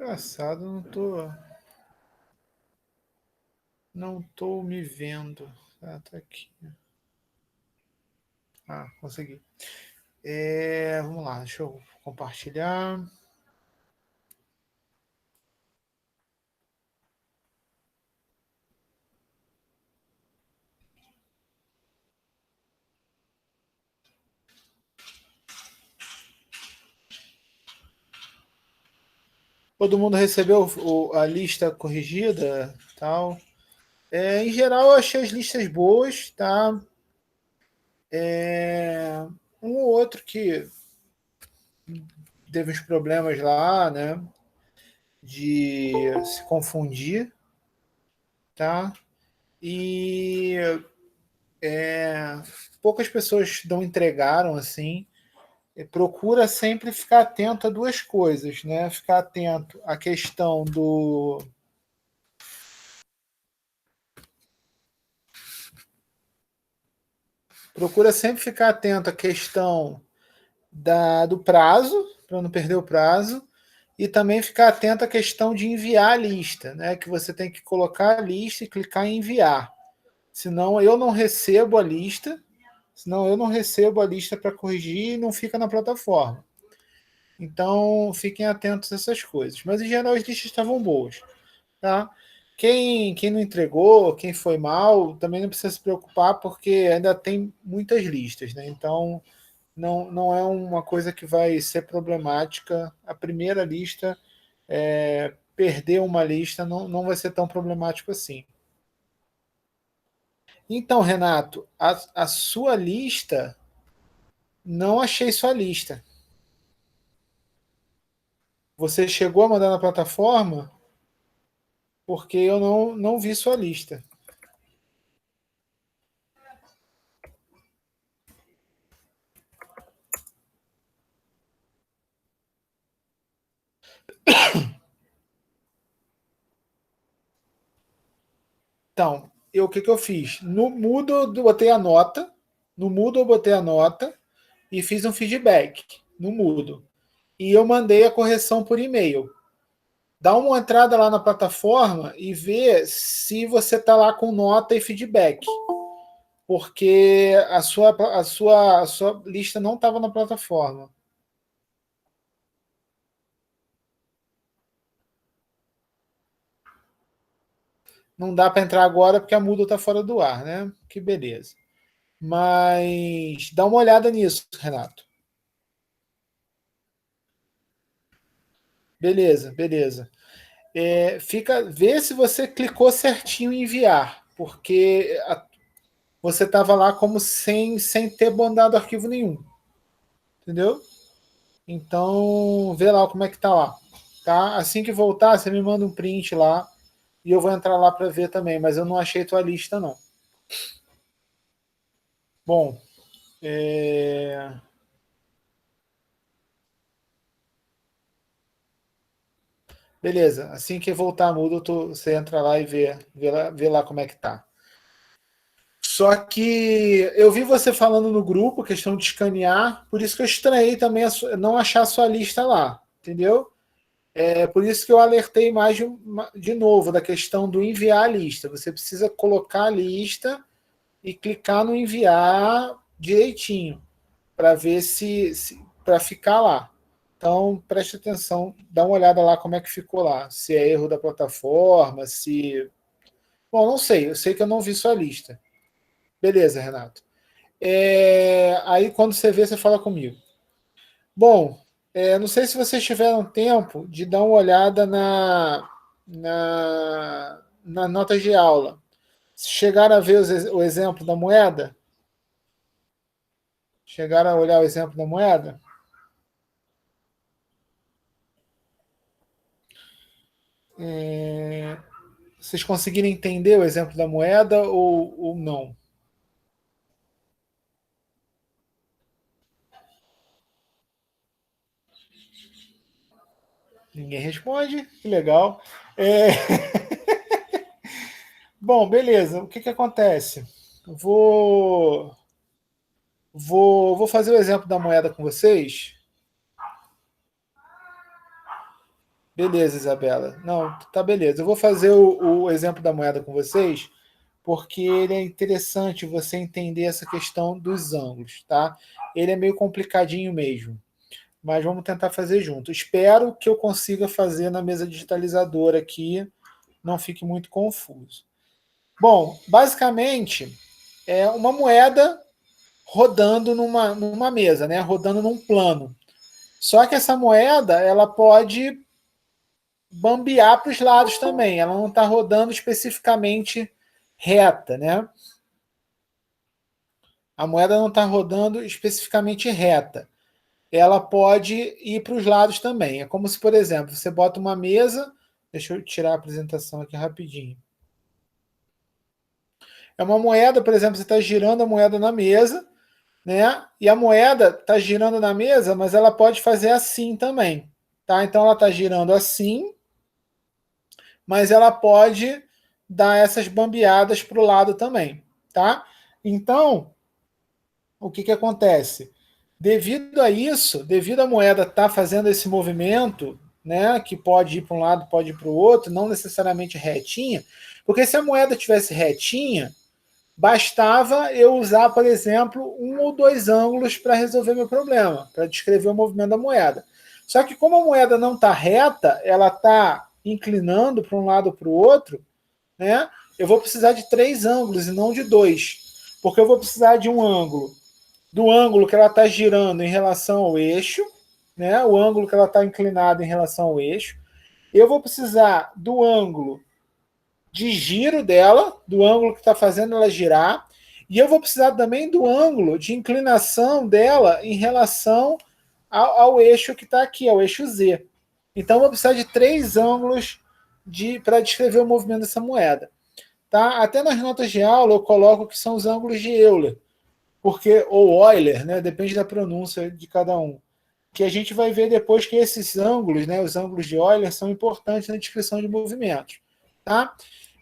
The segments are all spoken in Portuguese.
Engraçado, não tô me vendo. Ah, tá aqui. Ah, consegui. Vamos lá, deixa eu compartilhar. Todo mundo recebeu a lista corrigida, tal. Em geral, eu achei as listas boas, tá? Um ou outro que teve uns problemas lá, né? De se confundir, tá? E poucas pessoas não entregaram assim. Procura sempre ficar atento a duas coisas, né? Ficar atento à questão do. Procura sempre ficar atento à questão do prazo, para não perder o prazo, e também ficar atento à questão de enviar a lista, né? Que você tem que colocar a lista e clicar em enviar. Senão eu não recebo a lista, senão eu não recebo a lista para corrigir e não fica na plataforma. Então fiquem atentos a essas coisas. Mas em geral as listas estavam boas. Tá? Quem não entregou, quem foi mal, também não precisa se preocupar, porque ainda tem muitas listas, né? Então não é uma coisa que vai ser problemática. A primeira lista, perder uma lista não vai ser tão problemático assim. Então, Renato, a sua lista, não achei sua lista. Você chegou a mandar na plataforma? Porque eu não vi sua lista. Então, o que eu fiz? No Moodle eu botei a nota, no Moodle eu botei a nota e fiz um feedback no Moodle. E eu mandei a correção por e-mail. Dá uma entrada lá na plataforma e vê se você está lá com nota e feedback. Porque a sua lista não estava na plataforma. Não dá para entrar agora porque a Moodle está fora do ar, né? Que beleza. Mas dá uma olhada nisso, Renato. Beleza, beleza. Vê se você clicou certinho em enviar, porque você estava lá como sem ter mandado arquivo nenhum, entendeu? Então, vê lá como é que tá lá, tá? Assim que voltar, você me manda um print lá e eu vou entrar lá para ver também, mas eu não achei tua lista não. Bom, beleza. Assim que voltar mudo, você entra lá e vê lá como é que tá. Só que eu vi você falando no grupo, questão de escanear, por isso que eu estranhei também não achar a sua lista lá, entendeu? Por isso que eu alertei mais de novo da questão do enviar a lista. Você precisa colocar a lista e clicar no enviar direitinho para ver se para ficar lá. Então preste atenção, dá uma olhada lá como é que ficou lá. Se é erro da plataforma, se. Bom, não sei, eu sei que eu não vi sua lista. Beleza, Renato. Aí quando você vê, você fala comigo. Bom, não sei se vocês tiveram tempo de dar uma olhada na nota de aula. Chegaram a ver o exemplo da moeda? Chegaram a olhar o exemplo da moeda? É, Vocês conseguiram entender o exemplo da moeda ou não? Ninguém responde? Que legal. É, Bom, beleza. O que acontece? Vou, vou fazer o exemplo da moeda com vocês. Beleza, Isabela. Não, tá beleza. Eu vou fazer o exemplo da moeda com vocês, porque ele é interessante você entender essa questão dos ângulos, tá? Ele é meio complicadinho mesmo, mas vamos tentar fazer junto. Espero que eu consiga fazer na mesa digitalizadora aqui, não fique muito confuso. Bom, basicamente é uma moeda rodando numa mesa, né? Rodando num plano. Só que essa moeda ela pode bambear para os lados também. Ela não está rodando especificamente reta, né? A moeda não está rodando especificamente reta. Ela pode ir para os lados também. É como se, por exemplo, você bota uma mesa. Deixa eu tirar a apresentação aqui rapidinho. É uma moeda, por exemplo, você está girando a moeda na mesa, né? E a moeda está girando na mesa, mas ela pode fazer assim também, tá? Então ela está girando assim, mas ela pode dar essas bambeadas para o lado também, tá? Então, o que acontece? Devido a isso, devido a moeda estar fazendo esse movimento, né, que pode ir para um lado, pode ir para o outro, não necessariamente retinha, porque se a moeda tivesse retinha, bastava eu usar, por exemplo, um ou dois ângulos para resolver meu problema, para descrever o movimento da moeda. Só que como a moeda não está reta, ela está inclinando para um lado ou para o outro, né? Eu vou precisar de três ângulos e não de dois, porque eu vou precisar de um ângulo, do ângulo que ela está girando em relação ao eixo, né? O ângulo que ela está inclinada em relação ao eixo. Eu vou precisar do ângulo de giro dela, do ângulo que está fazendo ela girar, e eu vou precisar também do ângulo de inclinação dela em relação ao eixo que está aqui, ao eixo Z. Então eu vou precisar de três ângulos para descrever o movimento dessa moeda. Tá? Até nas notas de aula eu coloco que são os ângulos de Euler, porque, ou Euler, né? Depende da pronúncia de cada um. Que a gente vai ver depois que esses ângulos, né, os ângulos de Euler, são importantes na descrição de movimentos. Tá?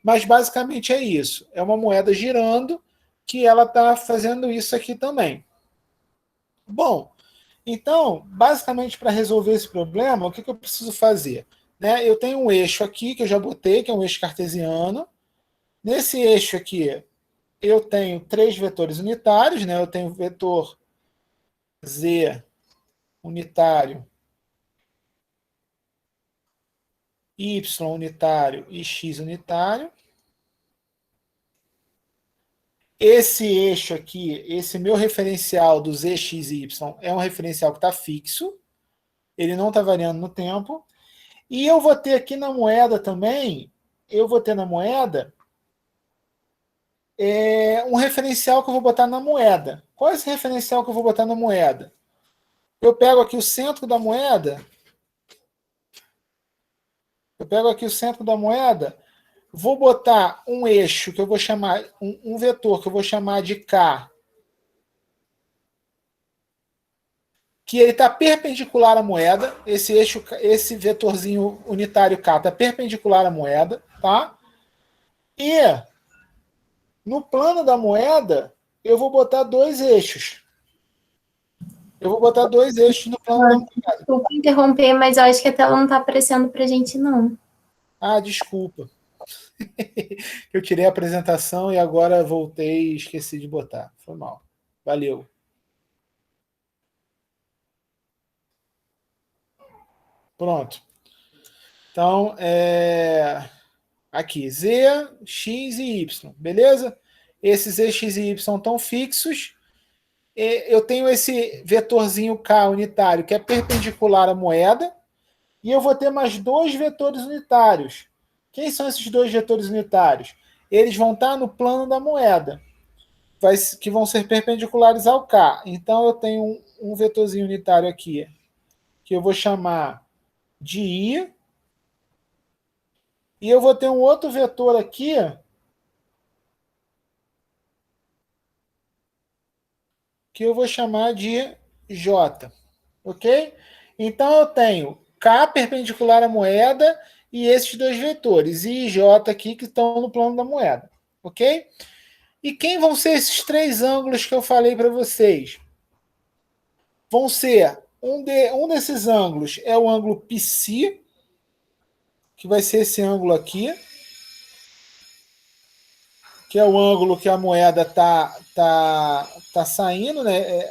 Mas basicamente é isso. É uma moeda girando que ela está fazendo isso aqui também. Bom, então, basicamente para resolver esse problema, o que eu preciso fazer? Né, eu tenho um eixo aqui que eu já botei, que é um eixo cartesiano. Nesse eixo aqui, eu tenho três vetores unitários, né? Eu tenho o vetor z unitário, y unitário e x unitário. Esse eixo aqui, esse meu referencial do z, x e y, é um referencial que está fixo, ele não está variando no tempo. E eu vou ter aqui na moeda também, eu vou ter na moeda um referencial que eu vou botar na moeda. Qual é esse referencial que eu vou botar na moeda? Eu pego aqui o centro da moeda, vou botar um eixo que eu vou chamar, um vetor que eu vou chamar de K, que ele está perpendicular à moeda, esse eixo, esse vetorzinho unitário K está perpendicular à moeda, tá? E no plano da moeda, eu vou botar dois eixos. Eu vou botar dois eixos no plano da moeda. Desculpa interromper, mas eu acho que a tela não está aparecendo para a gente, não. Ah, desculpa. Eu tirei a apresentação e agora voltei e esqueci de botar. Foi mal. Valeu. Pronto. Então, aqui, Z, X e Y, beleza? Esses Z, X e Y estão fixos. Eu tenho esse vetorzinho K unitário, que é perpendicular à moeda, e eu vou ter mais dois vetores unitários. Quem são esses dois vetores unitários? Eles vão estar no plano da moeda, que vão ser perpendiculares ao K. Então, eu tenho um vetorzinho unitário aqui, que eu vou chamar de I, e eu vou ter um outro vetor aqui, que eu vou chamar de J. Ok? Então eu tenho K perpendicular à moeda e esses dois vetores, I e J aqui, que estão no plano da moeda. Ok? E quem vão ser esses três ângulos que eu falei para vocês? Vão ser, um desses ângulos é o ângulo psi, que vai ser esse ângulo aqui, que é o ângulo que a moeda tá saindo, né?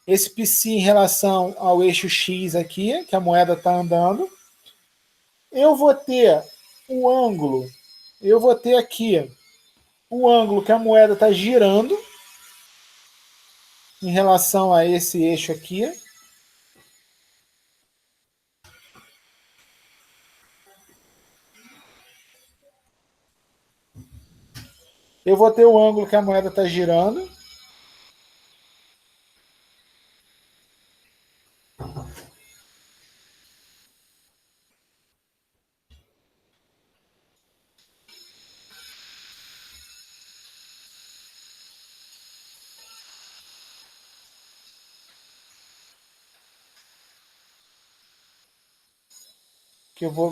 Esse psi em relação ao eixo X aqui, que a moeda está andando. Eu vou ter o ângulo, eu vou ter aqui o ângulo que a moeda está girando em relação a esse eixo aqui. Eu vou ter o ângulo que a moeda está girando.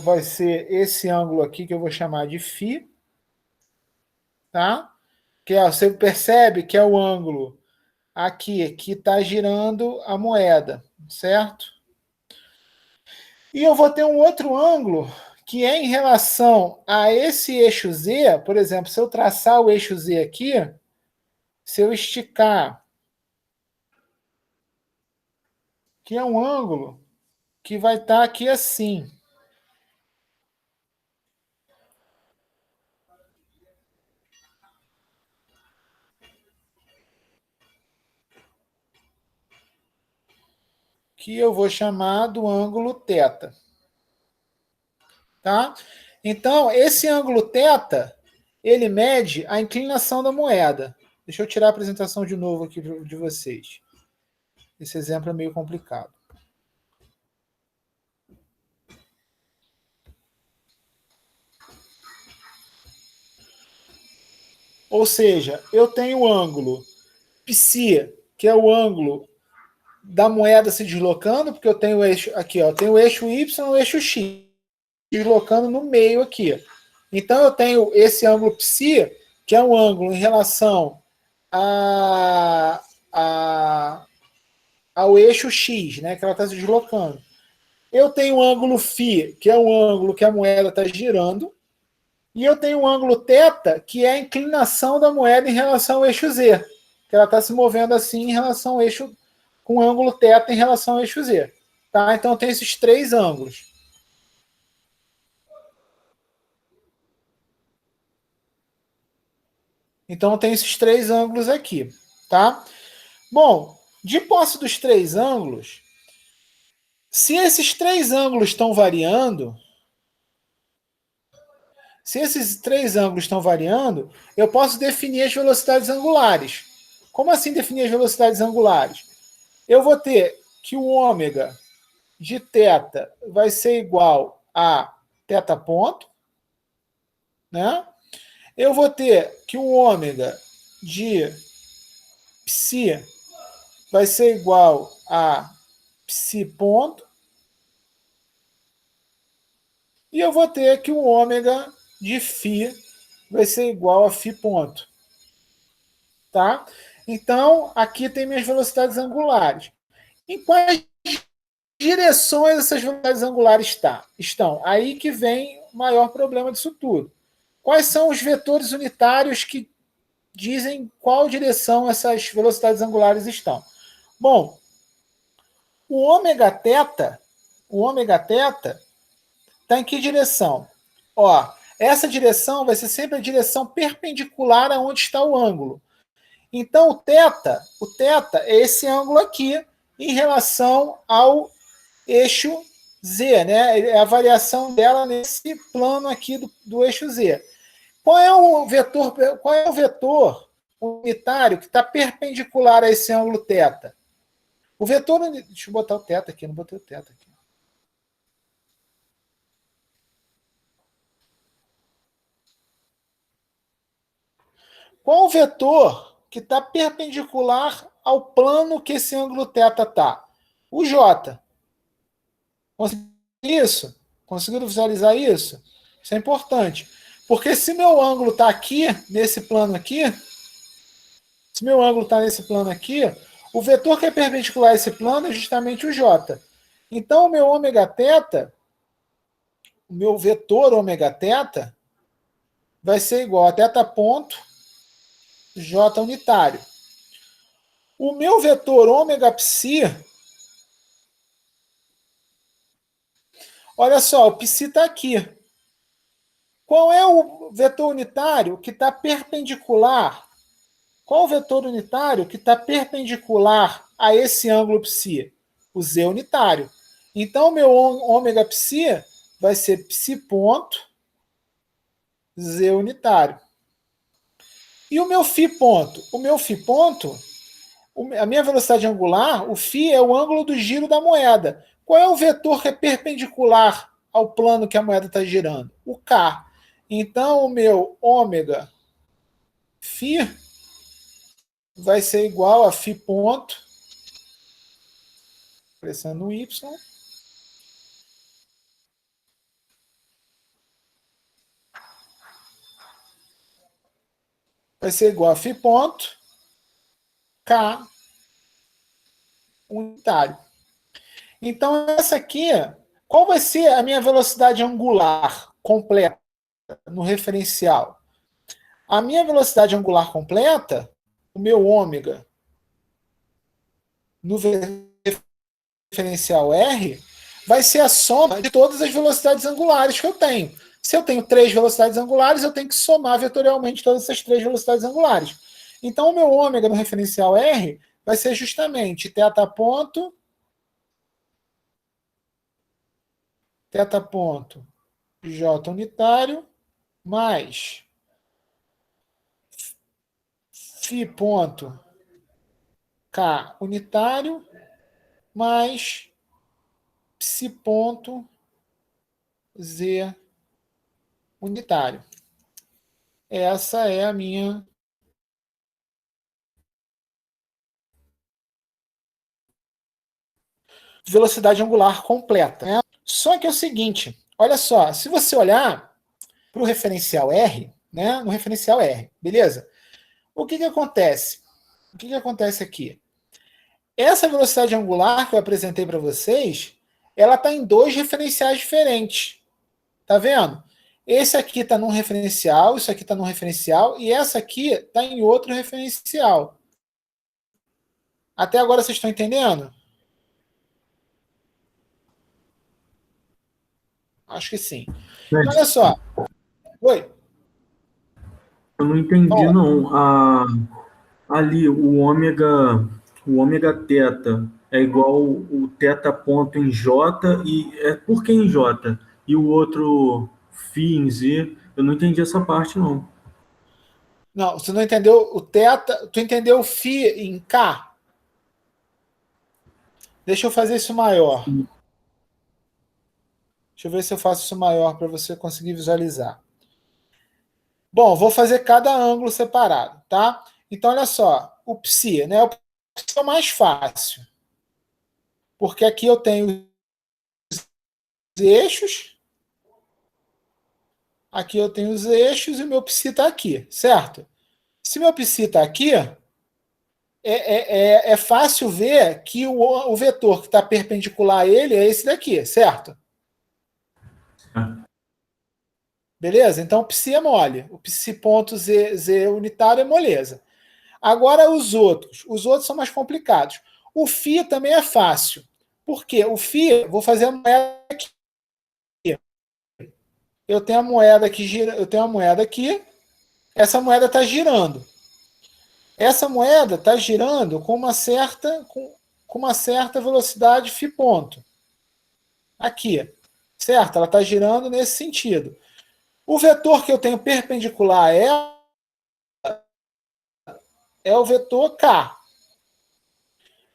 Vai ser esse ângulo aqui que eu vou chamar de φ. Tá? Você percebe que é o ângulo aqui que está girando a moeda, certo? E eu vou ter um outro ângulo que é em relação a esse eixo Z. Por exemplo, se eu traçar o eixo Z aqui, se eu esticar, que é um ângulo que vai estar aqui assim. Que eu vou chamar do ângulo θ. Tá? Então, esse ângulo θ, ele mede a inclinação da moeda. Deixa eu tirar a apresentação de novo aqui de vocês. Esse exemplo é meio complicado. Ou seja, eu tenho o ângulo psi, que é o ângulo da moeda se deslocando, porque eu tenho o eixo aqui, ó, eu tenho o eixo Y e o eixo X deslocando no meio aqui. Então eu tenho esse ângulo psi, que é um ângulo em relação ao eixo X, né, que ela está se deslocando. Eu tenho o ângulo φ, que é o ângulo que a moeda está girando, e eu tenho o ângulo θ, que é a inclinação da moeda em relação ao eixo Z, que ela está se movendo assim em relação ao eixo, com o ângulo θ em relação ao eixo Z. Tá? Então tem esses três ângulos. Então tem esses três ângulos aqui. Tá? Bom, de posse dos três ângulos, se esses três ângulos estão variando, eu posso definir as velocidades angulares. Como assim definir as velocidades angulares? Eu vou ter que o ômega de θ vai ser igual a θ ponto, né? Eu vou ter que o ômega de psi vai ser igual a psi ponto, e eu vou ter que o ômega de φ vai ser igual a φ ponto. Tá? Então, aqui tem minhas velocidades angulares. Em quais direções essas velocidades angulares estão? Aí que vem o maior problema disso tudo. Quais são os vetores unitários que dizem qual direção essas velocidades angulares estão? Bom, o ômega θ está em que direção? Ó, essa direção vai ser sempre a direção perpendicular aonde está o ângulo. Então, o θ é esse ângulo aqui em relação ao eixo Z, né? É a variação dela nesse plano aqui do eixo Z. Qual é o vetor unitário que está perpendicular a esse ângulo θ? O vetor... Deixa eu botar o θ aqui, não botei o θ aqui. Qual o vetor que está perpendicular ao plano que esse ângulo θ está? O J. Conseguiu isso? Conseguiram visualizar isso? Isso é importante. Porque se meu ângulo está aqui, nesse plano aqui, se meu ângulo está nesse plano aqui, o vetor que é perpendicular a esse plano é justamente o J. Então, o meu ômega θ meu vetor ômega θ vai ser igual a θ ponto J unitário. O meu vetor ômega psi, olha só, o psi está aqui. Qual é o vetor unitário que está perpendicular? Qual o vetor unitário que está perpendicular a esse ângulo psi? O z unitário. Então, o meu ômega psi vai ser psi ponto z unitário. E o meu φ ponto? O meu φ ponto, a minha velocidade angular, o φ é o ângulo do giro da moeda. Qual é o vetor que é perpendicular ao plano que a moeda está girando? O k. Então, o meu ômega φ vai ser igual a φ ponto, pressando o y, vai ser igual a φ ponto k unitário. Então, essa aqui, qual vai ser a minha velocidade angular completa no referencial? A minha velocidade angular completa, o meu ômega, no referencial R, vai ser a soma de todas as velocidades angulares que eu tenho. Se eu tenho 3 velocidades angulares, eu tenho que somar vetorialmente todas essas 3 velocidades angulares. Então, o meu ômega no referencial R vai ser justamente θ ponto J unitário mais φ ponto K unitário mais psi ponto Z unitário. Essa é a minha velocidade angular completa. Né? Só que é o seguinte, olha só, se você olhar para o referencial R, né, no referencial R, beleza? O que acontece? O que acontece aqui? Essa velocidade angular que eu apresentei para vocês, ela está em 2 referenciais diferentes. Tá vendo? Esse aqui está num referencial, isso aqui está num referencial, e essa aqui está em outro referencial. Até agora vocês estão entendendo? Acho que sim. Então, olha só. Oi. Eu não entendi, Bom, não. Ali, o ômega θ é igual o θ ponto em J, e é por que em J? E o outro φ em Z, eu não entendi essa parte, não. não, você não entendeu o θ, tu entendeu o φ em K? Deixa eu fazer isso maior. Deixa eu ver se eu faço isso maior para você conseguir visualizar. Bom, vou fazer cada ângulo separado, tá? Então, olha só, o psi, né? O psi é o mais fácil. Porque aqui eu tenho os eixos, aqui eu tenho os eixos e o meu psi está aqui, certo? Se meu psi está aqui, é fácil ver que o vetor que está perpendicular a ele é esse daqui, certo? Beleza? Então, o psi é mole. O psi ponto Z unitário é moleza. Agora, os outros são mais complicados. O φ também é fácil. Por quê? O φ, vou fazer a moeda aqui. Eu tenho a moeda aqui, eu tenho a moeda aqui. Essa moeda está girando. Essa moeda está girando com uma certa velocidade φ ponto. Aqui. Certo? Ela está girando nesse sentido. O vetor que eu tenho perpendicular a ela é o vetor K.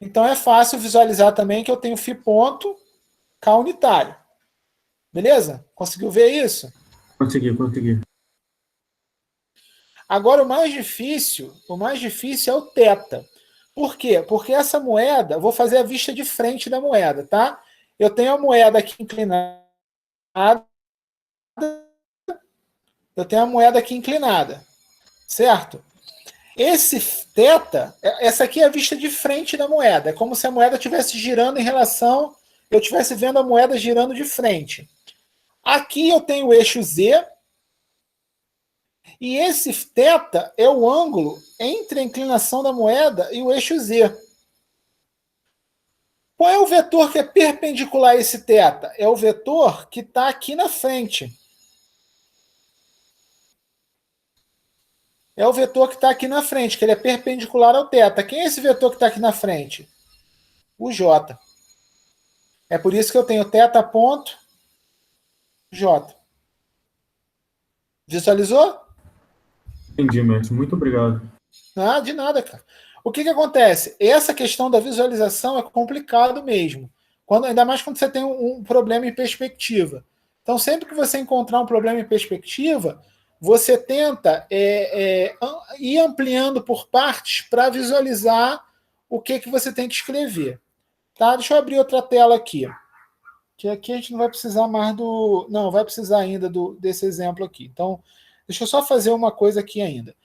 Então é fácil visualizar também que eu tenho φ ponto K unitário. Beleza? Conseguiu ver isso? Consegui. Agora o mais difícil é o θ. Por quê? Porque essa moeda, eu vou fazer a vista de frente da moeda, tá? Eu tenho a moeda aqui inclinada. Certo? Esse θ, essa aqui é a vista de frente da moeda. É como se a moeda estivesse girando em relação, eu estivesse vendo a moeda girando de frente. Aqui eu tenho o eixo Z, e esse θ é o ângulo entre a inclinação da moeda e o eixo Z. Qual é o vetor que é perpendicular a esse θ? É o vetor que está aqui na frente. É o vetor que está aqui na frente, que ele é perpendicular ao θ. Quem é esse vetor que está aqui na frente? O J. É por isso que eu tenho θ ponto J. Visualizou? Entendi, mestre. Muito obrigado. Ah, de nada, cara. O que acontece? Essa questão da visualização é complicado mesmo. Ainda mais quando você tem um problema em perspectiva. Então, sempre que você encontrar um problema em perspectiva, você tenta ir ampliando por partes para visualizar o que você tem que escrever. Tá? Deixa eu abrir outra tela aqui. Que aqui a gente não vai precisar mais do... Não, vai precisar ainda desse exemplo aqui. Então, deixa eu só fazer uma coisa aqui ainda.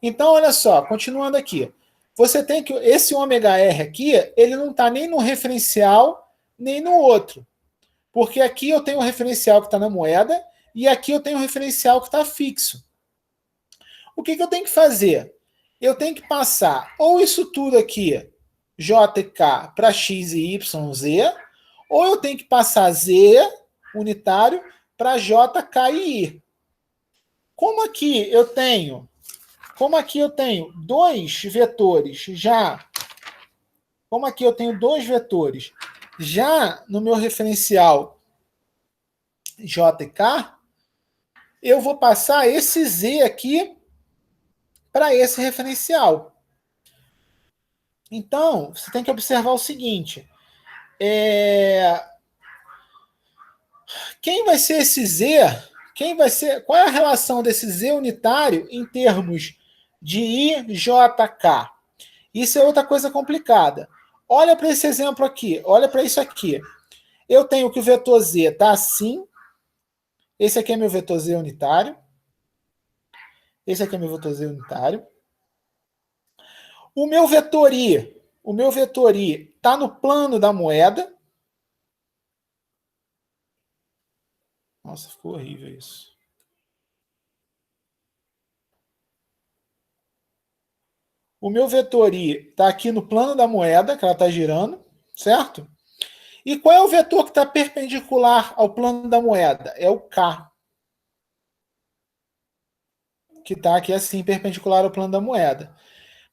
Então, olha só, continuando aqui. Você tem que... Esse ômega-R aqui, ele não está nem no referencial, nem no outro. Porque aqui eu tenho o referencial que está na moeda e aqui eu tenho o referencial que está fixo. O que eu tenho que fazer? Eu tenho que passar ou isso tudo aqui, J e K, para X e Y, Z, ou eu tenho que passar Z unitário para J, K e I. Como aqui eu tenho dois vetores já, no meu referencial J e K, eu vou passar esse Z aqui para esse referencial. Então, você tem que observar o seguinte. Quem vai ser esse Z? Qual é a relação desse Z unitário em termos de IJK? Isso é outra coisa complicada. Olha para esse exemplo aqui. Olha para isso aqui. Eu tenho que o vetor Z está assim. Esse aqui é meu vetor Z unitário. Esse aqui é meu vetor Z unitário. O meu vetor I está no plano da moeda. Nossa, ficou horrível isso. O meu vetor I está aqui no plano da moeda, que ela está girando, certo? E qual é o vetor que está perpendicular ao plano da moeda? É o K. Que está aqui assim, perpendicular ao plano da moeda.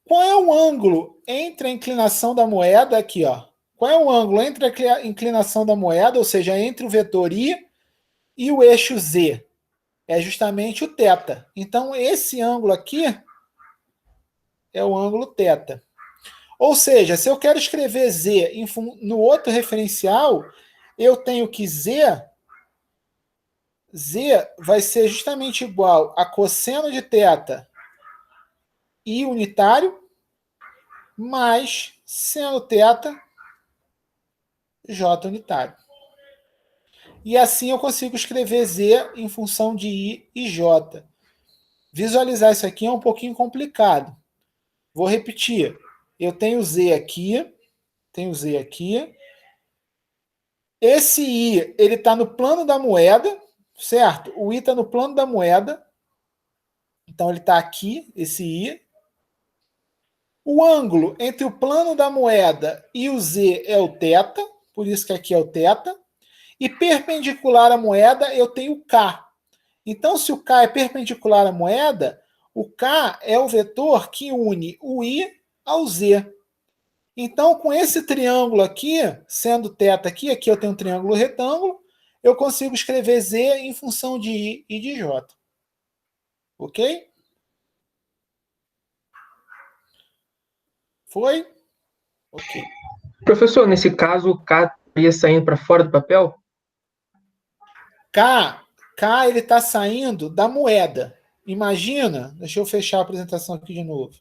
Qual é o ângulo entre a inclinação da moeda aqui, ó? Qual é o ângulo entre a inclinação da moeda, ou seja, entre o vetor I e o eixo Z? É justamente o θ. Então, esse ângulo aqui é o ângulo θ. Ou seja, se eu quero escrever Z no outro referencial, eu tenho que Z vai ser justamente igual a cosseno de θ I unitário mais seno θ J unitário. E assim eu consigo escrever Z em função de I e J. Visualizar isso aqui é um pouquinho complicado. Vou repetir. Eu tenho Z aqui. Esse I, ele está no plano da moeda, certo? O I está no plano da moeda. Então, ele está aqui, esse I. O ângulo entre o plano da moeda e o Z é o θ, por isso que aqui é o θ. E perpendicular à moeda, eu tenho o K. Então, se o K é perpendicular à moeda, o K é o vetor que une o I ao Z. Então, com esse triângulo aqui, sendo θ aqui eu tenho um triângulo retângulo, eu consigo escrever Z em função de I e de J. Ok? Foi? Ok. Professor, nesse caso, o K estaria saindo para fora do papel? K ele está saindo da moeda. Imagina, deixa eu fechar a apresentação aqui de novo.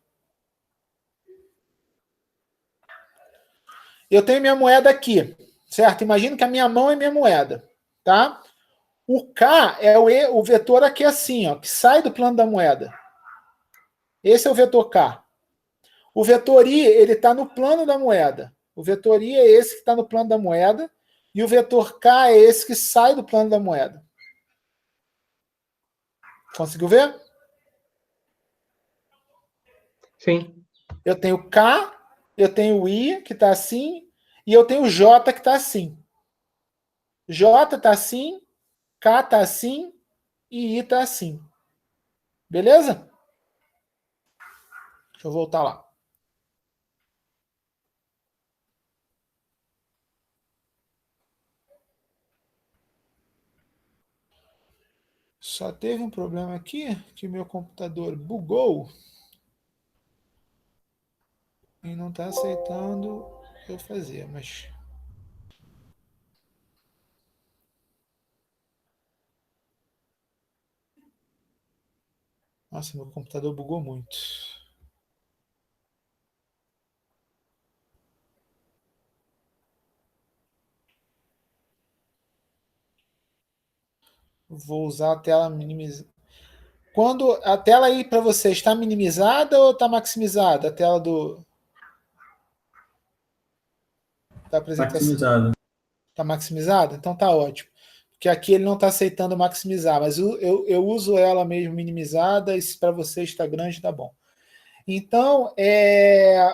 Eu tenho minha moeda aqui, certo? Imagina que a minha mão é minha moeda, tá? O K é o vetor aqui assim, ó, que sai do plano da moeda. Esse é o vetor K. O vetor I, ele está no plano da moeda. O vetor I é esse que está no plano da moeda. E o vetor K é esse que sai do plano da moeda. Conseguiu ver? Sim. Eu tenho K, eu tenho I, que está assim, e eu tenho J, que está assim. J está assim, K está assim, e I está assim. Beleza? Deixa eu voltar lá. Só teve um problema aqui, que meu computador bugou e não está aceitando eu fazer, mas... Nossa, meu computador bugou muito. Vou usar a tela minimizada. Quando a tela aí para você está minimizada ou está maximizada? A tela da apresentação Maximizado. está maximizada? Então tá ótimo. Porque aqui ele não está aceitando maximizar, mas eu uso ela mesmo minimizada e se para você está grande, tá bom. Então,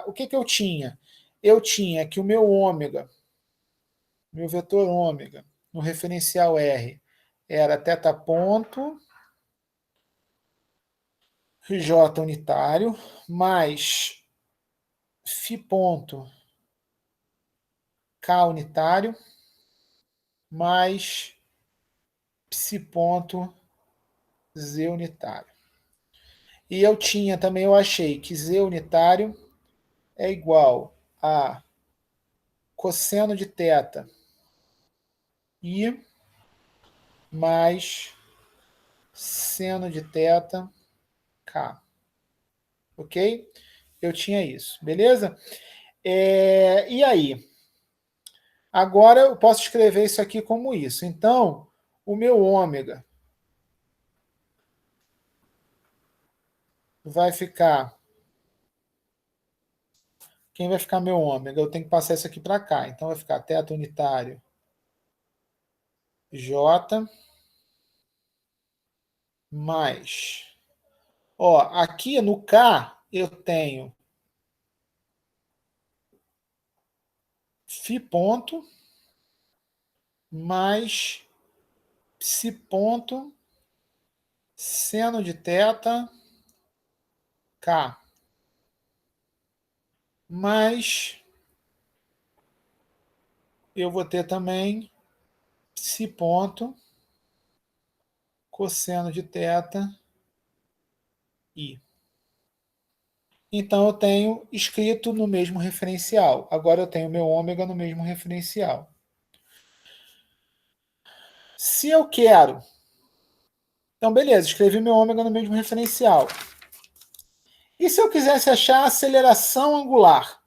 o que eu tinha? Eu tinha que o meu ômega, meu vetor ômega, no referencial R, era θ ponto, J unitário, mais Φ ponto, K unitário, mais Psi ponto, Z unitário. E eu tinha também, eu achei que Z unitário é igual a cosseno de θ I mais seno de θ K. Ok? Eu tinha isso, beleza? E aí? Agora eu posso escrever isso aqui como isso. Então, o meu ômega vai ficar... Quem vai ficar meu ômega? Eu tenho que passar isso aqui para cá. Então vai ficar θ unitário J mais... Ó, aqui no K eu tenho Φ ponto mais Psi ponto seno de θ K mais eu vou ter também Psi ponto cosseno de θ I. Então eu tenho escrito no mesmo referencial. Agora eu tenho meu ômega no mesmo referencial. Se eu quero... Então, beleza, escrevi meu ômega no mesmo referencial. E se eu quisesse achar a aceleração angular?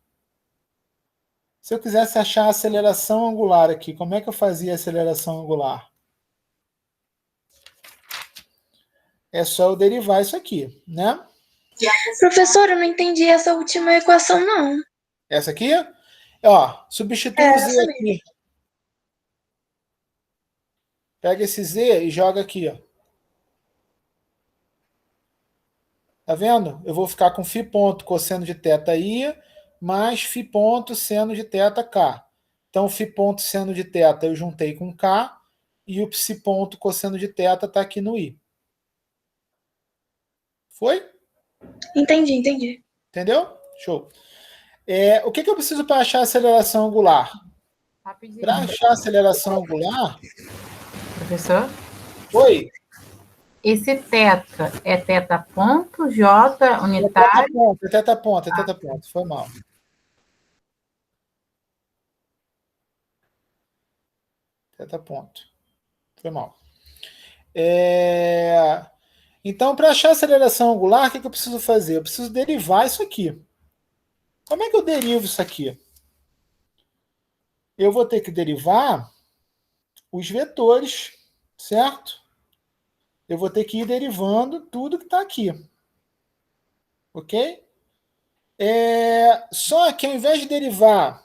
Se eu quisesse achar a aceleração angular aqui, como é que eu fazia a aceleração angular? É só eu derivar isso aqui, né? Professor, eu não entendi essa última equação, não. Essa aqui? Ó, substitui o Z aqui. Pega esse Z e joga aqui, ó. Tá vendo? Eu vou ficar com Φ ponto cosseno de θI mais Φ ponto seno de θK. Então, Φ ponto seno de θ eu juntei com K e o Psi ponto cosseno de θ está aqui no I. Foi? Entendi. Entendeu? Show. O que eu preciso para achar a aceleração angular? Rapidinho. Para achar a aceleração angular... Professor, Oi? esse teta é teta ponto, J unitário. É teta ponto. Foi mal. Teta ponto. Foi mal. Então, para achar a aceleração angular, o que eu preciso fazer? Eu preciso derivar isso aqui. Como é que eu derivo isso aqui? Eu vou ter que derivar os vetores, certo? Eu vou ter que ir derivando tudo que está aqui. Ok? Só que ao invés de derivar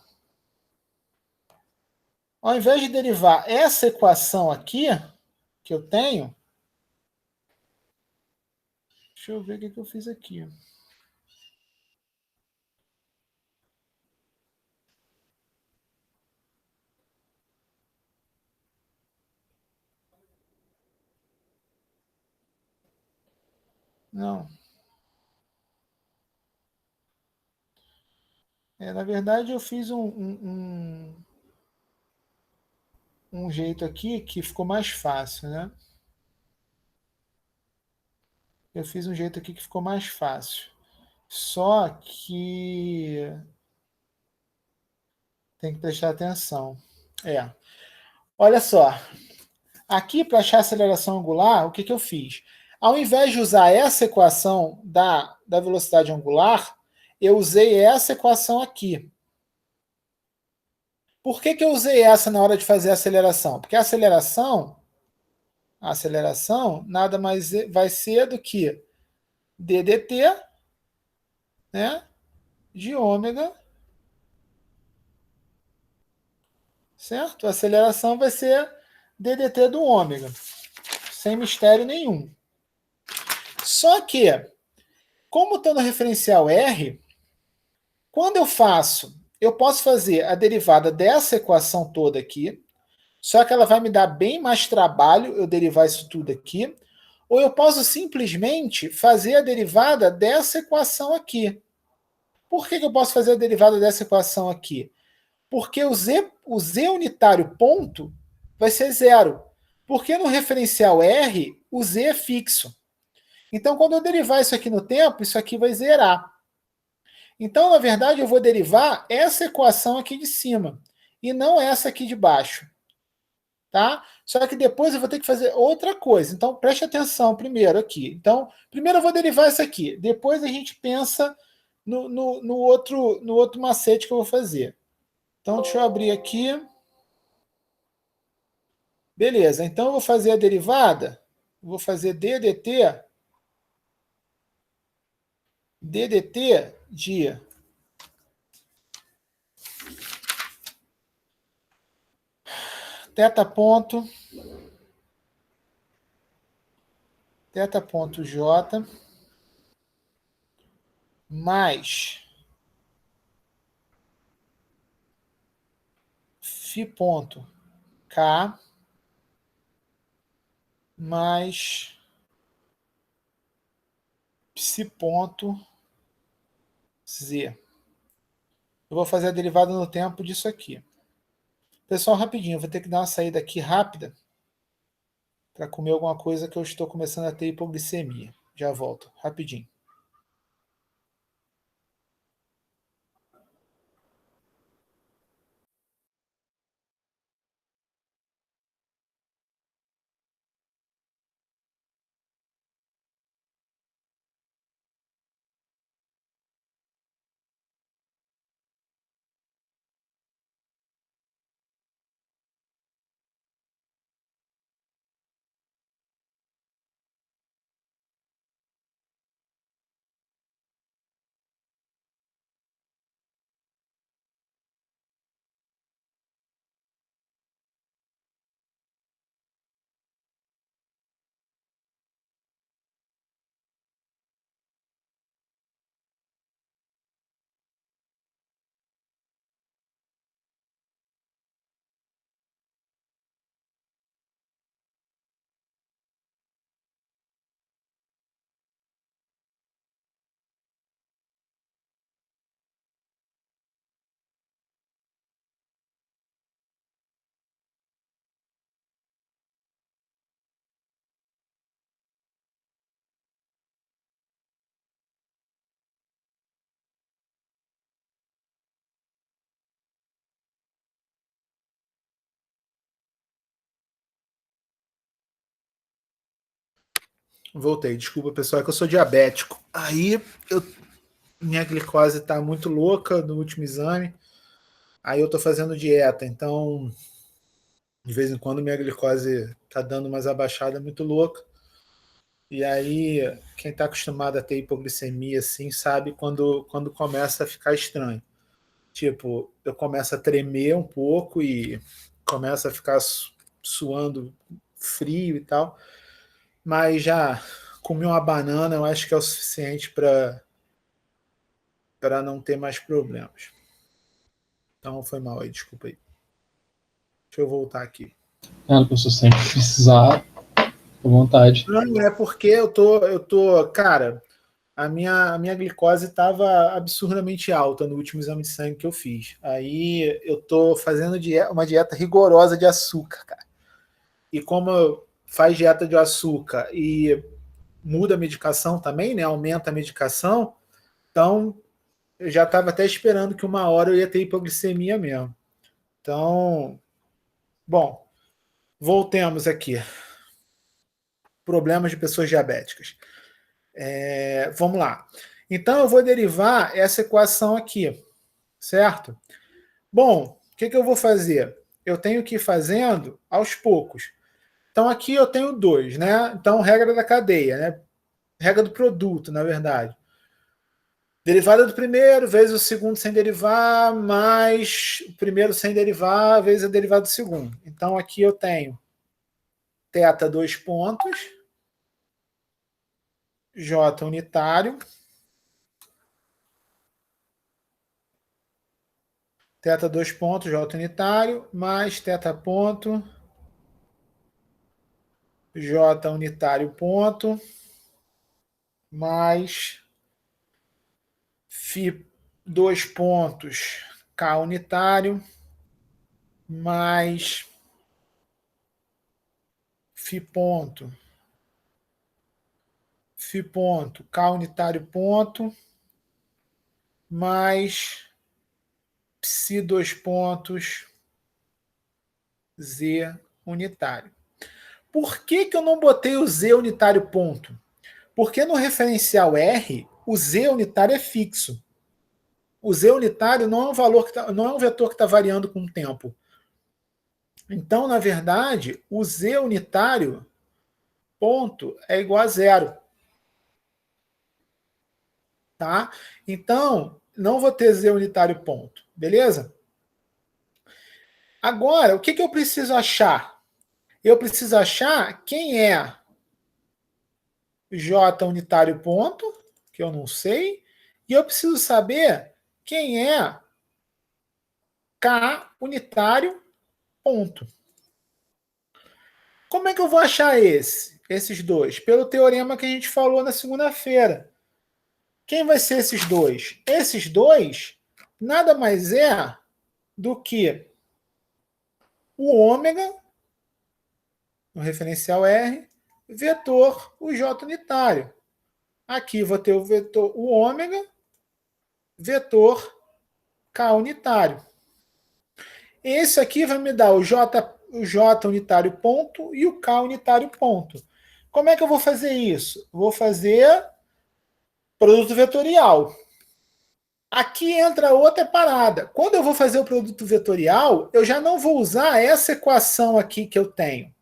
essa equação aqui, que eu tenho, Deixa eu ver o que eu fiz aqui. Não. Na verdade, eu fiz um jeito aqui que ficou mais fácil, né? Eu fiz um jeito aqui que ficou mais fácil. Só que tem que prestar atenção. Olha só. Aqui, para achar a aceleração angular, o que eu fiz? Ao invés de usar essa equação da velocidade angular, eu usei essa equação aqui. Por que eu usei essa na hora de fazer a aceleração? Porque a aceleração nada mais vai ser do que ddt, né, de ômega, certo? A aceleração vai ser ddt do ômega, sem mistério nenhum. Só que, como estou no referencial R, quando eu posso fazer a derivada dessa equação toda aqui, só que ela vai me dar bem mais trabalho eu derivar isso tudo aqui, ou eu posso simplesmente fazer a derivada dessa equação aqui. Por que eu posso fazer a derivada dessa equação aqui? Porque o Z unitário ponto vai ser zero. Porque no referencial R, o Z é fixo. Então, quando eu derivar isso aqui no tempo, isso aqui vai zerar. Então, na verdade, eu vou derivar essa equação aqui de cima, e não essa aqui de baixo. Tá? Só que depois eu vou ter que fazer outra coisa. Então, preste atenção primeiro aqui. Então, primeiro eu vou derivar isso aqui. Depois a gente pensa no outro macete que eu vou fazer. Então, deixa eu abrir aqui. Beleza. Então, eu vou fazer a derivada. Vou fazer ddt de θ ponto J mais φ ponto K mais psi ponto Z. Eu vou fazer a derivada no tempo disso aqui. Pessoal, rapidinho, eu vou ter que dar uma saída aqui rápida para comer alguma coisa que eu estou começando a ter hipoglicemia. Já volto, rapidinho. Voltei, desculpa pessoal, é que eu sou diabético. Aí minha glicose está muito louca no último exame. Aí eu estou fazendo dieta, então de vez em quando minha glicose está dando umas abaixadas muito louca. E aí quem está acostumado a ter hipoglicemia assim sabe quando começa a ficar estranho. Tipo, eu começo a tremer um pouco e começo a ficar suando frio e tal. Mas já comi uma banana, eu acho que é o suficiente para não ter mais problemas. Então foi mal aí, desculpa aí. Deixa eu voltar aqui. Professor, sempre precisar, à vontade. Não, é porque eu tô, cara, a minha glicose estava absurdamente alta no último exame de sangue que eu fiz. Aí eu tô fazendo uma dieta rigorosa de açúcar, cara. E como faz dieta de açúcar e muda a medicação também, né? Aumenta a medicação, então eu já estava até esperando que uma hora eu ia ter hipoglicemia mesmo. Então, bom, voltemos aqui. Problemas de pessoas diabéticas. Vamos lá. Então, eu vou derivar essa equação aqui, certo? Bom, o que eu vou fazer? Eu tenho que ir fazendo aos poucos. Então, aqui eu tenho 2, né? Então, regra da cadeia, né? Regra do produto, na verdade. Derivada do primeiro, vezes o segundo sem derivar, mais o primeiro sem derivar, vezes a derivada do segundo. Então, aqui eu tenho θ 2 pontos, J unitário, θ 2 pontos, J unitário, mais θ ponto, J unitário ponto, mais Φ 2 pontos, K unitário, mais Φ ponto, K unitário ponto, mais Psi 2 pontos, Z unitário. Por que eu não botei o Z unitário ponto? Porque no referencial R, o Z unitário é fixo. O Z unitário não é um valor não é um vetor que está variando com o tempo. Então, na verdade, o Z unitário ponto é igual a 0. Tá? Então, não vou ter Z unitário ponto. Beleza? Agora, o que eu preciso achar? Eu preciso achar quem é J unitário ponto, que eu não sei, e eu preciso saber quem é K unitário ponto. Como é que eu vou achar esses dois? Pelo teorema que a gente falou na segunda-feira. Quem vai ser esses dois? Esses dois nada mais é do que o ômega, no referencial R, vetor o J unitário. Aqui vou ter o vetor o ômega, vetor K unitário. Esse aqui vai me dar o J unitário ponto e o K unitário ponto. Como é que eu vou fazer isso? Vou fazer produto vetorial. Aqui entra outra parada. Quando eu vou fazer o produto vetorial, eu já não vou usar essa equação aqui que eu tenho.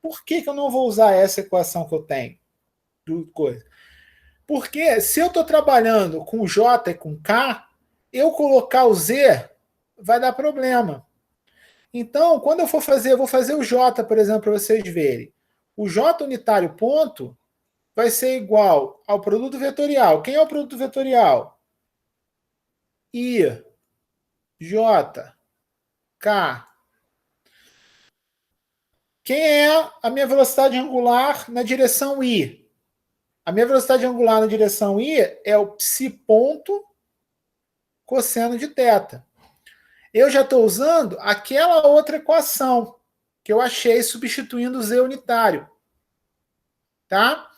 Por que eu não vou usar essa equação que eu tenho? Porque se eu estou trabalhando com J e com K, eu colocar o Z vai dar problema. Então, quando eu for fazer, eu vou fazer o J, por exemplo, para vocês verem. O J unitário ponto vai ser igual ao produto vetorial. Quem é o produto vetorial? I, J, K. Quem é a minha velocidade angular na direção I? A minha velocidade angular na direção I é o psi ponto cosseno de θ. Eu já estou usando aquela outra equação que eu achei substituindo o Z unitário. Tá?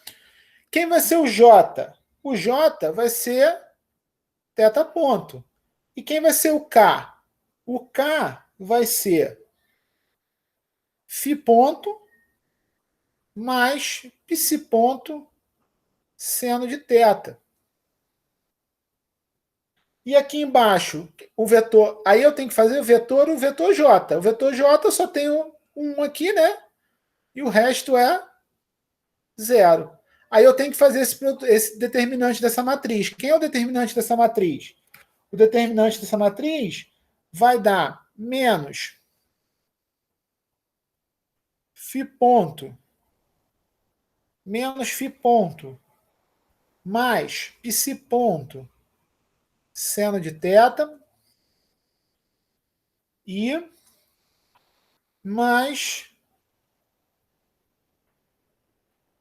Quem vai ser o J? O J vai ser θ ponto. E quem vai ser o K? O K vai ser Φ ponto mais psi ponto seno de θ. E aqui embaixo, o vetor. Aí eu tenho que fazer o vetor J. O vetor J eu só tenho um aqui, né? E o resto é 0. Aí eu tenho que fazer esse determinante dessa matriz. Quem é o determinante dessa matriz? O determinante dessa matriz vai dar menos Φ ponto menos φ ponto mais psi ponto seno de θ e mais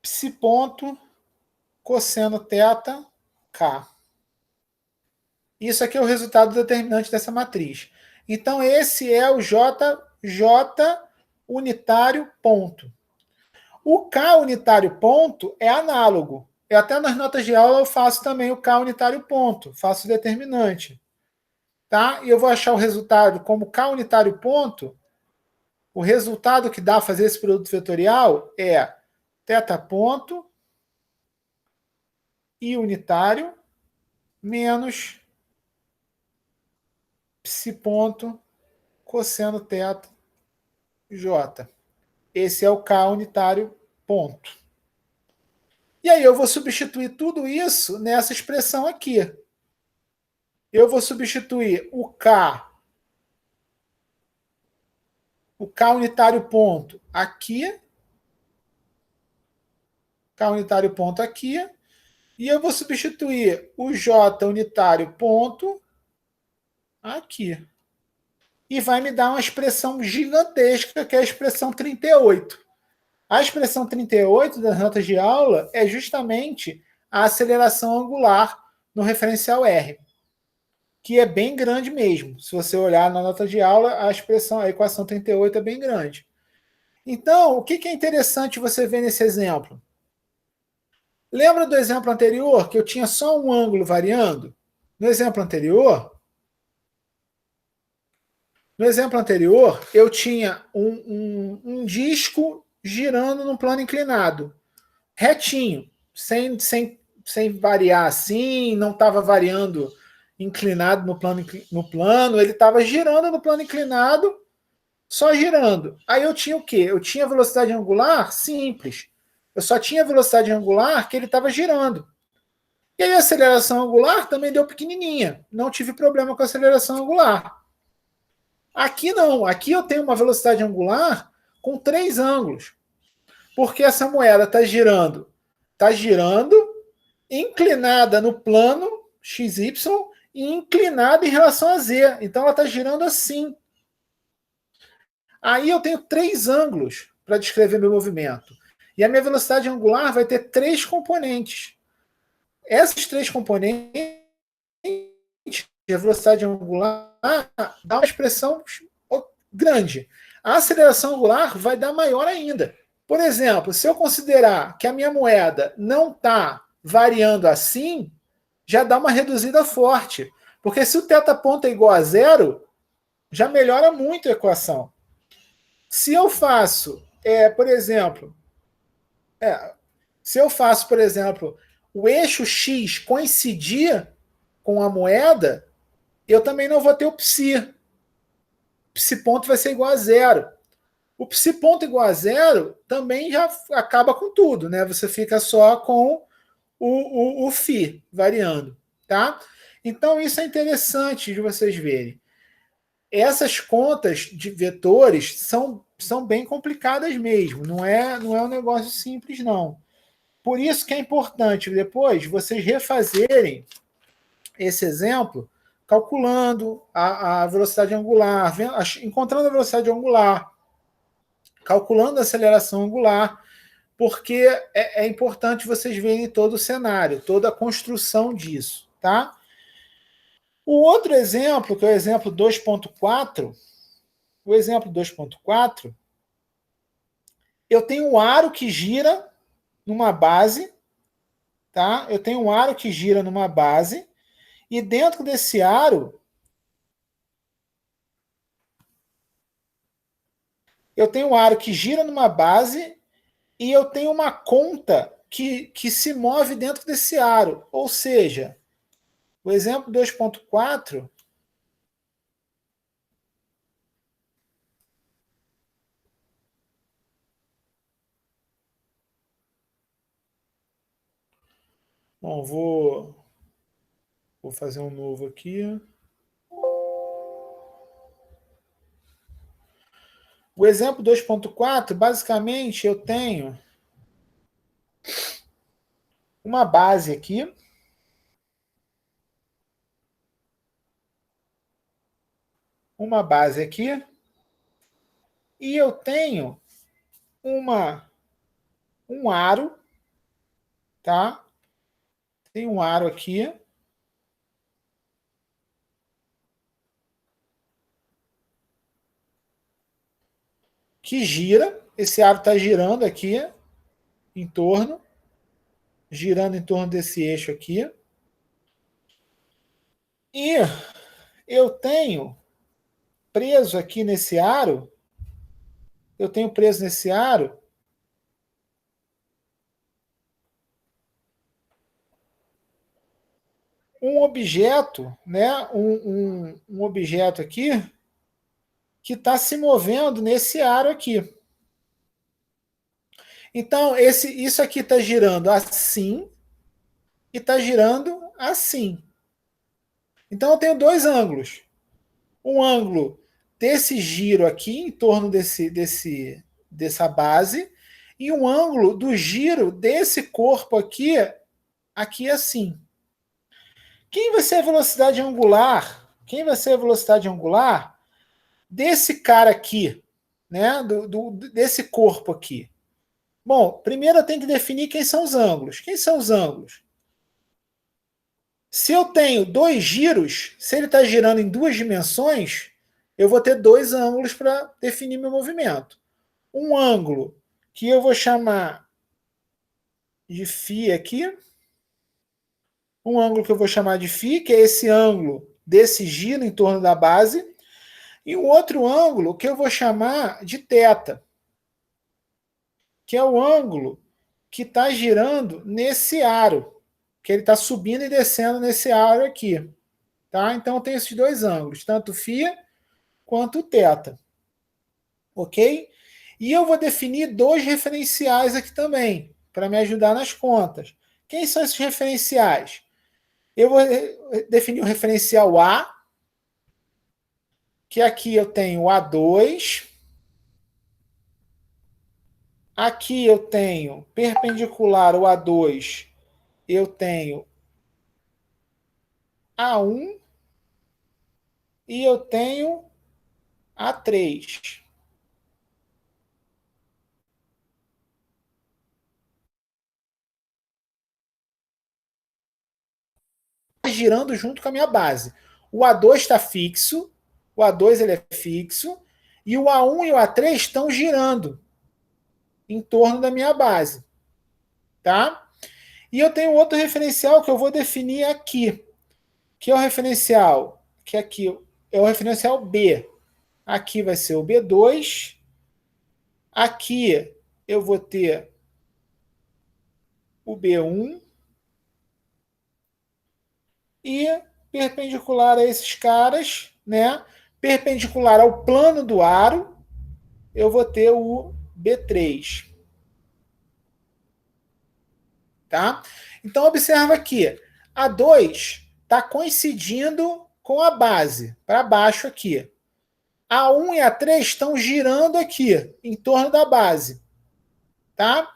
psi ponto cosseno θ k. Isso aqui é o resultado determinante dessa matriz. Então, esse é o J unitário ponto. O K unitário ponto é análogo. Eu até nas notas de aula eu faço também o K unitário ponto, faço determinante. Tá? E eu vou achar o resultado como K unitário ponto. O resultado que dá fazer esse produto vetorial é θ ponto I unitário menos psi ponto cosseno θ J. Esse é o K unitário ponto. E aí eu vou substituir tudo isso nessa expressão aqui. Eu vou substituir o K unitário ponto aqui, K unitário ponto aqui, e eu vou substituir o J unitário ponto aqui. E vai me dar uma expressão gigantesca, que é a expressão 38. A expressão 38 das notas de aula é justamente a aceleração angular no referencial R, que é bem grande mesmo. Se você olhar na nota de aula, a equação 38 é bem grande. Então, o que é interessante você ver nesse exemplo? Lembra do exemplo anterior, que eu tinha só um ângulo variando? No exemplo anterior, eu tinha um disco girando num plano inclinado, retinho, sem variar assim, não estava variando inclinado no plano, ele estava girando no plano inclinado, só girando. Aí eu tinha o quê? Eu tinha velocidade angular simples. Eu só tinha velocidade angular que ele estava girando. E aí a aceleração angular também deu pequenininha. Não tive problema com a aceleração angular. Aqui não. Aqui eu tenho uma velocidade angular com 3 ângulos. Porque essa moeda está girando inclinada no plano XY e inclinada em relação a Z. Então ela está girando assim. Aí eu tenho 3 ângulos para descrever meu movimento. E a minha velocidade angular vai ter 3 componentes. Essas 3 componentes, a velocidade angular dá uma expressão grande. A aceleração angular vai dar maior ainda. Por exemplo, se eu considerar que a minha moeda não está variando assim, já dá uma reduzida forte. Porque se o θ ponto é igual a 0, já melhora muito a equação. Se eu faço, por exemplo, o eixo X coincidir com a moeda, eu também não vou ter o psi. O psi ponto vai ser igual a 0. O psi ponto igual a 0 também já acaba com tudo, né? Você fica só com o φ variando, tá? Então isso é interessante de vocês verem. Essas contas de vetores são bem complicadas mesmo, não é um negócio simples, não. Por isso que é importante depois vocês refazerem esse exemplo, calculando a velocidade angular, encontrando a velocidade angular, calculando a aceleração angular, porque é importante vocês verem todo o cenário, toda a construção disso, tá? O outro exemplo, que é o exemplo 2.4, eu tenho um aro que gira numa base, tá? Eu tenho um aro que gira numa base, e dentro desse aro, eu tenho um aro que gira numa base, e eu tenho uma conta que se move dentro desse aro. Ou seja, o exemplo 2.4... Bom, vou fazer um novo aqui. O exemplo 2.4, basicamente, eu tenho uma base aqui. Uma base aqui. E eu tenho um aro, tá? Tem um aro aqui. Que gira. Esse aro está girando aqui em torno. Girando em torno desse eixo aqui. E eu tenho preso aqui nesse aro. Eu tenho preso nesse aro um objeto, né? Um objeto aqui que está se movendo nesse aro aqui. Então, isso aqui está girando assim e está girando assim. Então, eu tenho dois ângulos. Um ângulo desse giro aqui, em torno dessa base, e um ângulo do giro desse corpo aqui assim. Quem vai ser a velocidade angular? Quem vai ser a velocidade angular desse cara aqui, né? Desse corpo aqui? Bom, primeiro eu tenho que definir quem são os ângulos. Quem são os ângulos? Se eu tenho dois giros, se ele está girando em duas dimensões, eu vou ter dois ângulos para definir meu movimento. Um ângulo que eu vou chamar de φ aqui. Um ângulo que eu vou chamar de φ, que é esse ângulo desse giro em torno da base. E um outro ângulo que eu vou chamar de θ, que é o ângulo que está girando nesse aro, que ele está subindo e descendo nesse aro aqui. Tá? Então, eu tenho esses dois ângulos, tanto φ quanto θ. Ok? E eu vou definir dois referenciais aqui também, para me ajudar nas contas. Quem são esses referenciais? Eu vou definir o referencial A, que aqui eu tenho A2. Aqui eu tenho perpendicular ao A2, eu tenho A1 e eu tenho A3. Girando junto com a minha base. O A2 está fixo, o A2 ele é fixo, e o A1 e o A3 estão girando em torno da minha base. Tá? E eu tenho outro referencial que eu vou definir aqui, que é o referencial, que aqui é o referencial B. Aqui vai ser o B2. Aqui eu vou ter o B1. E perpendicular a esses caras, né? Perpendicular ao plano do aro, eu vou ter o B3. Tá? Então, observa aqui. A 2 está coincidindo com a base, para baixo aqui. A 1 e a 3 estão girando aqui, em torno da base. Tá?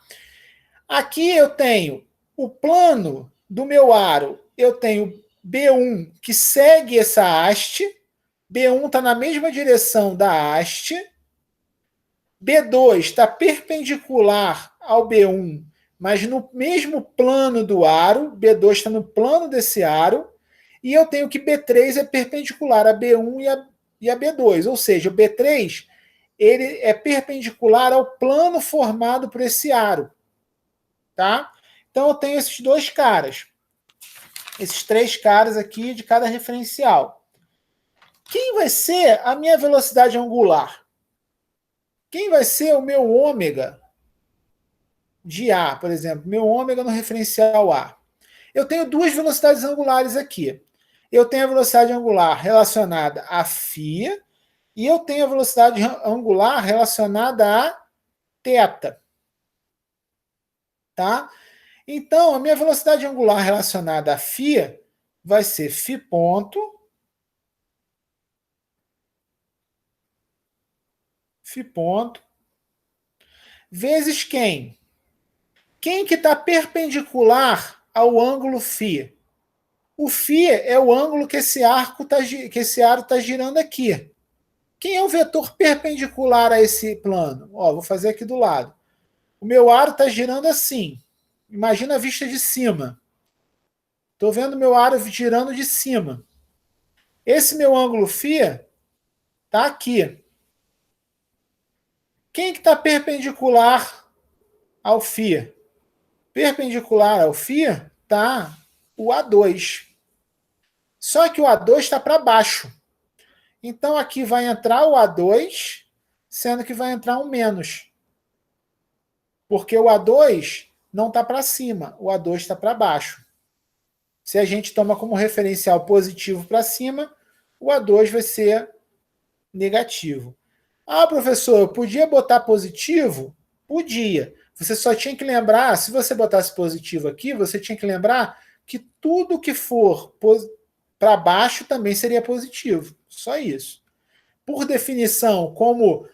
Aqui eu tenho o plano do meu aro, eu tenho B1 que segue essa haste, B1 está na mesma direção da haste, B2 está perpendicular ao B1, mas no mesmo plano do aro, B2 está no plano desse aro, e eu tenho que B3 é perpendicular a B1 e a B2, ou seja, o B3 ele é perpendicular ao plano formado por esse aro. Tá? Então eu tenho esses dois caras. Esses três caras aqui de cada referencial. Quem vai ser a minha velocidade angular? Quem vai ser o meu ômega de A, por exemplo? Meu ômega no referencial A. Eu tenho duas velocidades angulares aqui. Eu tenho a velocidade angular relacionada a φ e eu tenho a velocidade angular relacionada a θ. Tá? Então, a minha velocidade angular relacionada a φ vai ser φ ponto, vezes quem? Quem que está perpendicular ao ângulo φ. O φ é o ângulo que esse aro está girando aqui. Quem é o vetor perpendicular a esse plano? Ó, vou fazer aqui do lado. O meu aro está girando assim. Imagina a vista de cima. Estou vendo meu aro girando de cima. Esse meu ângulo φ está aqui. Quem que está perpendicular ao φ? Perpendicular ao φ está o A2. Só que o A2 está para baixo. Então aqui vai entrar o A2, sendo que vai entrar um menos. Porque o A2 não está para cima, o A2 está para baixo. Se a gente toma como referencial positivo para cima, o A2 vai ser negativo. Ah, professor, eu podia botar positivo? Podia. Você só tinha que lembrar, se você botasse positivo aqui, você tinha que lembrar que tudo que for para baixo também seria positivo. Só isso. Por definição, como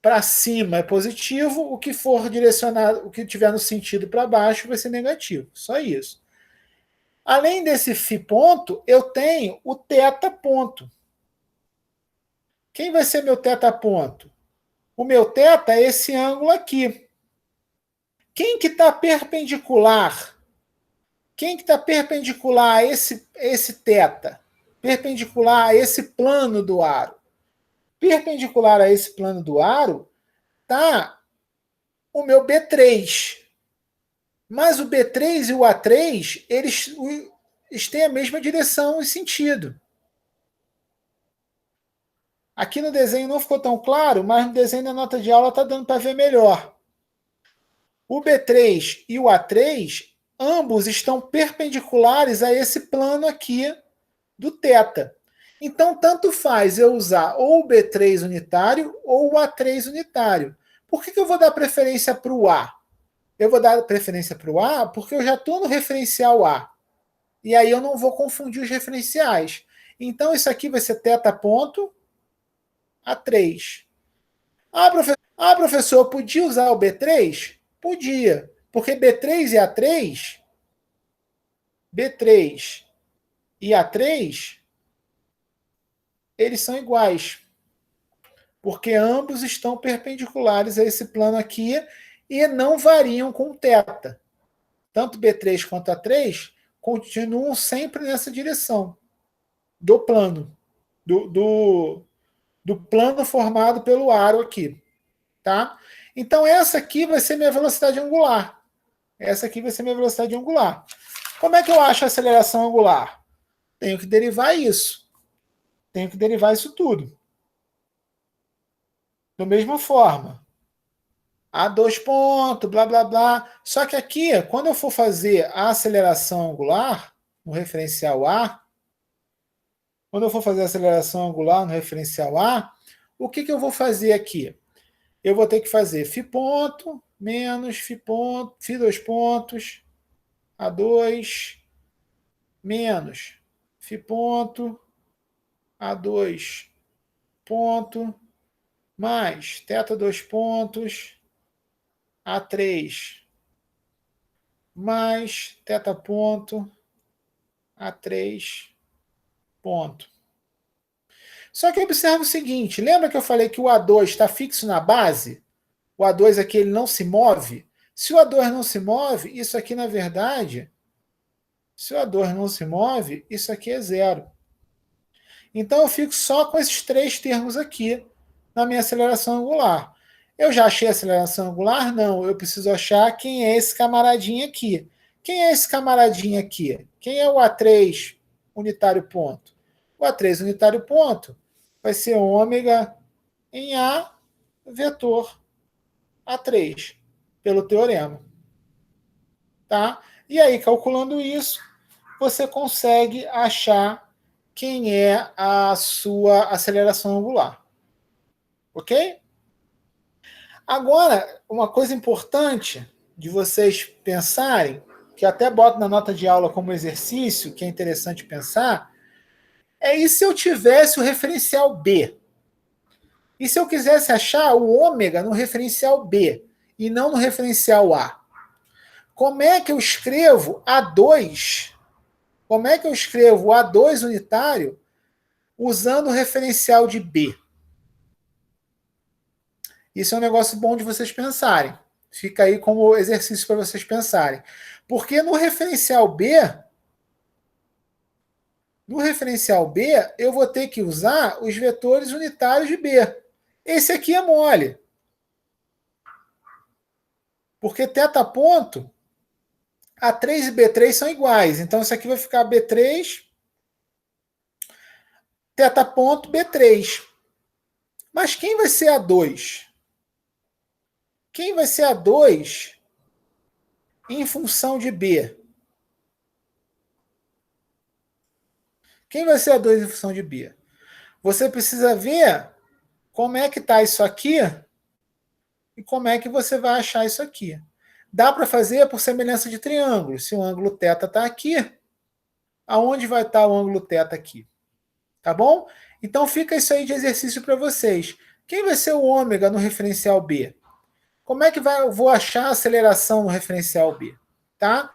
para cima é positivo, o que for direcionado, o que tiver no sentido para baixo vai ser negativo. Só isso. Além desse φ ponto, eu tenho o θ ponto. Quem vai ser meu θ ponto? O meu θ é esse ângulo aqui. Quem que está perpendicular? Quem que está perpendicular a esse θ? Perpendicular a esse plano do aro. Perpendicular a esse plano do aro está o meu B3. Mas o B3 e o A3, eles têm a mesma direção e sentido. Aqui no desenho não ficou tão claro, mas no desenho da nota de aula está dando para ver melhor. O B3 e o A3, ambos estão perpendiculares a esse plano aqui do θ. Então, tanto faz eu usar ou o B3 unitário ou o A3 unitário. Por que eu vou dar preferência para o A? Eu vou dar preferência para o A porque eu já estou no referencial A. E aí eu não vou confundir os referenciais. Então, isso aqui vai ser θ ponto A3. Ah, professor, eu podia usar o B3? Podia. Porque B3 e A3, eles são iguais. Porque ambos estão perpendiculares a esse plano aqui e não variam com θ. Tanto B3 quanto A3 continuam sempre nessa direção do plano, do plano formado pelo aro aqui. Tá? Então essa aqui vai ser minha velocidade angular. Essa aqui vai ser minha velocidade angular. Como é que eu acho a aceleração angular? Tenho que derivar isso. Tenho que derivar isso tudo. Da mesma forma. A2 ponto, blá, blá, blá. Só que aqui, quando eu for fazer a aceleração angular, no referencial A, quando eu for fazer a aceleração angular no referencial A, o que eu vou fazer aqui? Eu vou ter que fazer φ ponto menos φ ponto, φ2 pontos, A2, menos φ ponto, A2 ponto, mais θ2 pontos, A3, mais θ ponto, A3 ponto. Só que observa o seguinte, lembra que eu falei que o A2 está fixo na base? O A2 aqui ele não se move? Se o A2 não se move, isso aqui na verdade, se o A2 não se move, isso aqui é zero. Então eu fico só com esses três termos aqui na minha aceleração angular. Eu já achei a aceleração angular? Não, eu preciso achar quem é esse camaradinho aqui. Quem é esse camaradinho aqui? Quem é o A3 unitário ponto? O A3 unitário ponto vai ser ômega em A vetor A3, pelo teorema. Tá? E aí, calculando isso, você consegue achar quem é a sua aceleração angular. Ok? Agora, uma coisa importante de vocês pensarem, que até boto na nota de aula como exercício, que é interessante pensar, é e se eu tivesse o referencial B? E se eu quisesse achar o ômega no referencial B e não no referencial A? como é que eu escrevo A2? Como é que eu escrevo o A2 unitário usando o referencial de B? Isso é um negócio bom de vocês pensarem. Fica aí como exercício para vocês pensarem. Porque no referencial B, eu vou ter que usar os vetores unitários de B. Esse aqui é mole. Porque θ ponto, A3 e B3 são iguais. Então, isso aqui vai ficar B3, θ ponto, B3. Mas quem vai ser A2? Quem vai ser A2 em função de B? Quem vai ser A2 em função de B? Você precisa ver como é que está isso aqui e como é que você vai achar isso aqui. Dá para fazer por semelhança de triângulo. Se o ângulo θ está aqui, aonde vai estar o ângulo θ aqui? Tá bom? Então fica isso aí de exercício para vocês. Quem vai ser o ômega no referencial B? Como é que eu vou achar a aceleração no referencial B? Tá?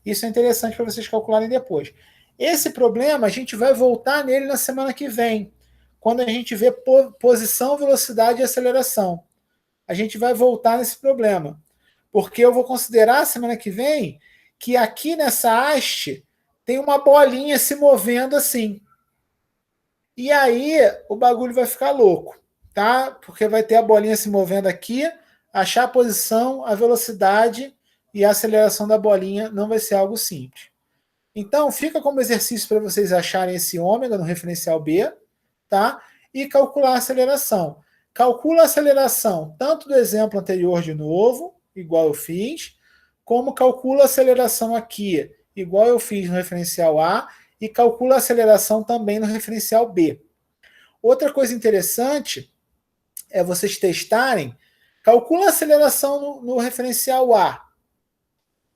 Isso é interessante para vocês calcularem depois. Esse problema a gente vai voltar nele na semana que vem, quando a gente vê posição, velocidade e aceleração. A gente vai voltar nesse problema. Porque eu vou considerar semana que vem que aqui nessa haste tem uma bolinha se movendo assim. E aí o bagulho vai ficar louco, tá? Porque vai ter a bolinha se movendo aqui, achar a posição, a velocidade e a aceleração da bolinha não vai ser algo simples. Então, fica como exercício para vocês acharem esse ômega no referencial B, tá? E calcular a aceleração. Calcula a aceleração tanto do exemplo anterior de novo, igual eu fiz, como calcula a aceleração aqui, igual eu fiz no referencial A, e calcula a aceleração também no referencial B. Outra coisa interessante é vocês testarem, calcula a aceleração no referencial A,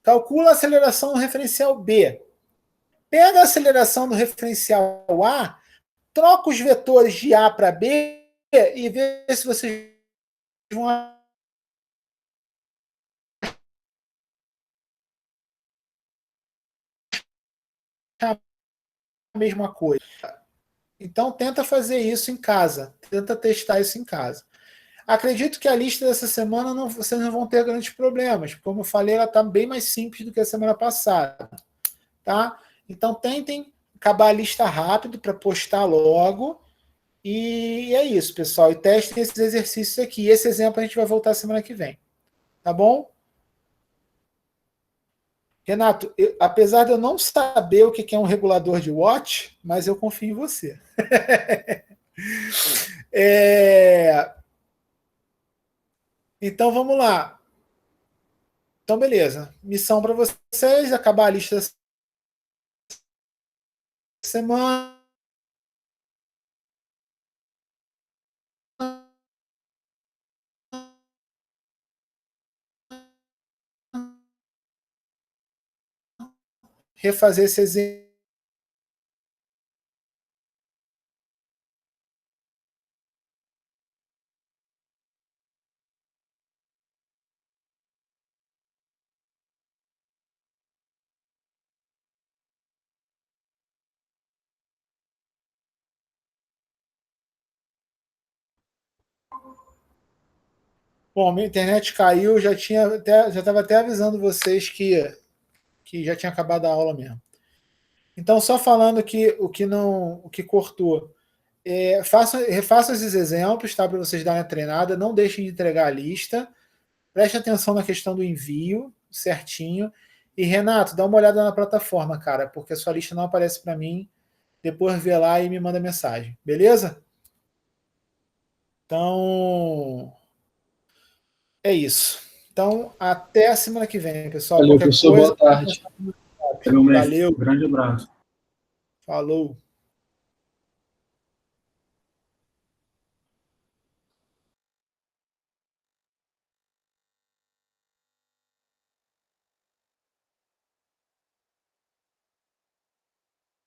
calcula a aceleração no referencial B, pega a aceleração no referencial A, troca os vetores de A para B e vê se vocês vão achar a mesma coisa. Então tenta fazer isso em casa, tenta testar isso em casa. Acredito que a lista dessa semana vocês não vão ter grandes problemas. Como eu falei, ela está bem mais simples do que a semana passada. Tá? Então tentem acabar a lista rápido para postar logo. E é isso, pessoal. E testem esses exercícios aqui. Esse exemplo a gente vai voltar semana que vem. Tá bom? Renato, apesar de eu não saber o que é um regulador de Watt, mas eu confio em você. Então vamos lá. Então, beleza. Missão para vocês, acabar a lista da semana. Refazer esse exemplo. Bom, minha internet caiu, já estava até avisando vocês que já tinha acabado a aula mesmo. Então, só falando que o que cortou, refaçam esses exemplos, tá, para vocês darem a treinada, não deixem de entregar a lista, preste atenção na questão do envio, certinho, e Renato, dá uma olhada na plataforma, cara, porque a sua lista não aparece para mim, depois vê lá e me manda mensagem, beleza? Então, é isso. Então, até a semana que vem, pessoal. Valeu, Qualquer professor. coisa, Boa tarde. Valeu, mestre. valeu, Grande abraço. falou.